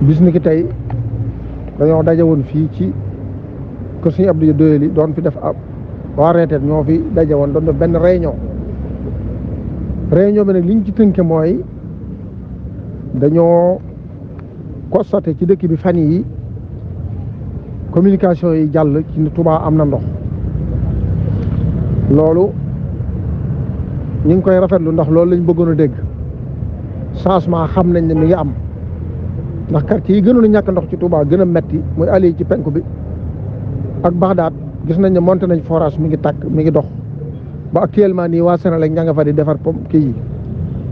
bis ni ki tey dañoo daje woon fii ci kër Sëñ Abdou Doyali doon fi def ab waa reeteet ñoo fi daje woon doon def benn réunion bi nag liñ ci tënke mooy dañoo constaté ci dëkk bi fan yi communication yi jàll ci ne Touba am na ndox loolu ñu ngi koy rafetlu ndax loolu lañ bëggoon a dégg changement xam nañ ne mi ngi am ndax quartier yi gënoon a ñàkk ndox ci Touba gën a metti muy ali ci penku bi ak Baxdaat gis nañ ne monté nañ forage mi ngi tàkk mi ngi dox ba actuellement nii waa Sénégal ña nga fa di defar pompe kii yi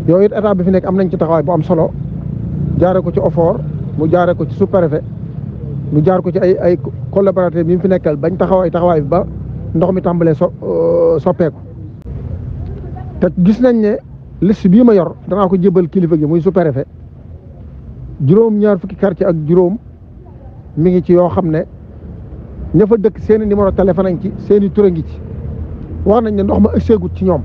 yooyu it état bi fi nekk am nañ ci taxawaay bu am solo jaare ko ci OFOR mu jaare ko ci sous-préfet mu jaar ko ci ay collaborateur bi mu fi nekkal bañ taxawaay bi ba ndox mi tàmbalee soppeeku te gis nañ ne liste bii ma yor danaa ko jébal kilifa gi muy sous-préfet juróom-ñaar fukki quartier ak juróom mi ngi ci yoo xam ne ña fa dëkk seeni numéro téléphone añ ci seeni tur a ngi ci wax nañ ne ndox ma ësseegut ci ñoom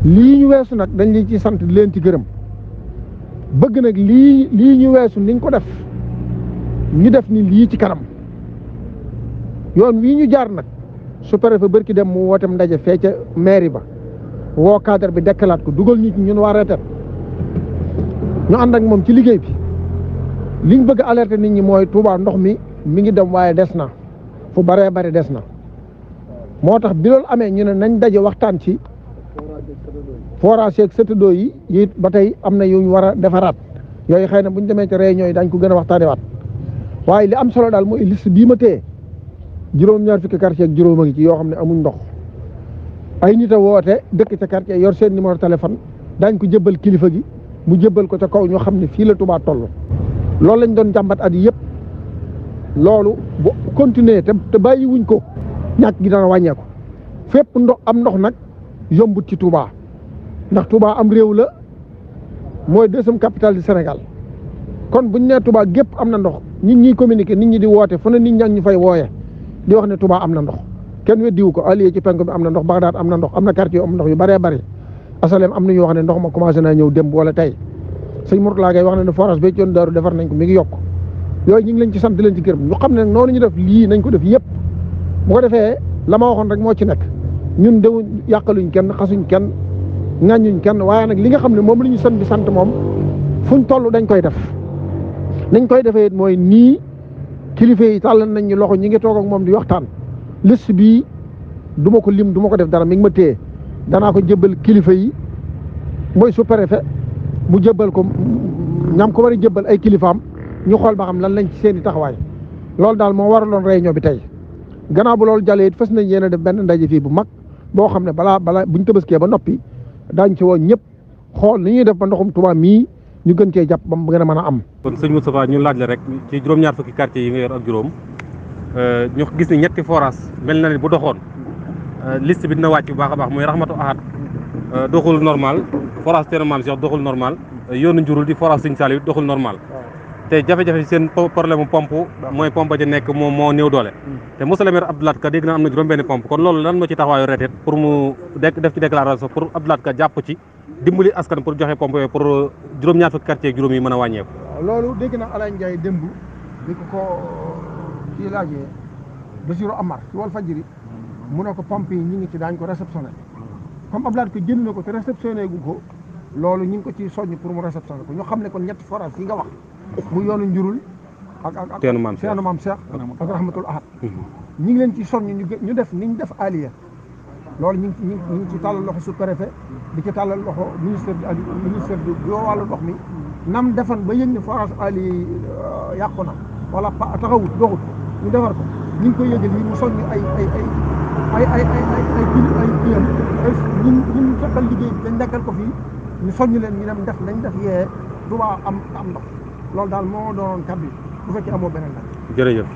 lii ñu weesu nag dañ leen ci sant di leen ci gërëm bëgg nag lii ñu weesu niñ ko def ñu def ni lii ci kanam yoon wii ñu jaar nag sous-préfet bërki dem mu wootem ndaje fee ca mairie ba woo cadre bi dekkalaat ko dugal ñu ci ñun waa reeteet ñu ànd ak moom ci liggéey bi liñ bëgg alerter nit ñi mooy Touba ndox mi ngi dem waaye des na fu baree bari des na moo tax bi loolu amee ñu ne nañ daje waxtaan ci forage ak sëtëdoo yi it ba tey am na yu ñu war a defaraat yooyu xëy na bu ñu demee ci réunion yi dañ ko gën a waxtaanee waat waaye li am solo daal mooy liste bii ma téye juróom-ñaar fukki quartier ak juróom a ngi ci yoo xam ne amuñ ndox ay nit a woote dëkk ca quartier yor seen numéro téléphone dañ ko jëbbal kilifa gi mu jëbbal ko ca kaw ñoo xam ne fii la Touba toll loolu lañ doon jàmbat at yëpp loolu bu continuer te bàyyi wuñ ko ñàkk gi dana wàññeeku fépp am ndox nag yombut ci Touba ndax Touba am réew la mooy deuxième capitale du Sénégal kon buñ nee Touba gépp am na ndox nit ñi communiquer nit ñi di woote fu ne nit ñaa ñu fay wooye di wax ne Touba am na ndox kenn weddiwu ko allié ci penku bi am na ndox Bagdad am na ndox am na quartier am ndox yu bëree bëri asalem am na ñu wax ne ndox ma commencé naa ñëw démb wala tey sëñ Mourtala Gaye wax na ne forage ba ci yoon daaru defar nañ ko mi ngi yokk yooyu ñu ngi leen ci sant di leen ci gërëm ñu xam ne noonu ñu def lii nañ ko def yëpp bu ko defee la ma waxoon rek moo ci nekk ñun dewu yàqaluñ kenn xasuñ kenn ŋàññuñ kenn waaye nag li nga xam ne moom la ñu sant bi sant moom fuñ toll dañ koy def nañ koy defee mooy nii kilifa yi tàllal nañ ñu loxo ñi ngi toog ak moom di waxtaan liste bii du ma ko lim du ma ko def dara mi ngi ma téye danaa ko jëbbal kilifa yi mooy sous-préfet mu jëbbal ko ñam ko war a jëbbal ay kilifaam ñu xool ba xam lan lañ ci seen i taxawaay loolu daal moo waraloon réunion bi tey gannaaw bu loolu jàllee it fas nañ yéen a def benn ndaje fii bu mag boo xam ne balaa buñ tëbaskee ba noppi daañ ci woo ñëpp xool ni ñuy def ba ndoxum Touba mii ñu gën cee jàpp ba mu gën a mën a am. kon sëñ Moustapha ñu laaj la rek ci juróom-ñaar fukki quartier yi nga yor ak juróom ñu gis ni ñetti forage mel na ne bu doxoon liste bi dina wàcc bu baax a baax muy Rahmatou Ahad doxul normal forage Teena Maam Cheikh doxul normal yoonu njurul di forage Sëñ Saliou doxul normal te jafe-jafe seen problème pompe mooy pompe ja nekk moom moo néew doole te monsieur le maire Abdou Lahad Ka dégg na am na juróom-benn pompe kon loolu lan moo ci taxawaayu reeteet pour mu def ci déclaration pour Abdou Lahad Ka jàpp ci dimbali askan pour joxe pompe yooyu pour juróom-ñaar fukki quartier juróom yi mën a wàññeeku. loolu dégg na Alain Ndiaye démb di ko kii laajee Bassirou Amar ci Walfadjri mu ne ko pompe yi ñu ngi ci daañ ko réceptionné comme Abdou Lahad Ka jënd na ko te réceptionné gu ko loolu ñu ngi ko ci soññ pour mu réceptionné ko ñu xam ne kon ñetti forage yi nga wax mu yoonu njurul ak Teenu Maam Cheikh ak Rahmatul Ahad ñu ngi leen ci soññ ñu def niñ def aliya loolu ñu ngi ci tàllal loxo sous-préfet di ci tàllal loxo ministère bi yoo wàllu ndox mi nam defan ba yëg ne forage ali yàqu na wala taxawut doxut ñu defar ko ñu ngi koy yëgal yi mu soññ ay kiyam ñun fekkal liggéey bi dañ nekkal ko fii ñu soññ leen ñu dem def nañ def yee Touba am ndox loolu daal moo doonoon kàddu yi bu fekkee amoo beneen nag. jërëjëf.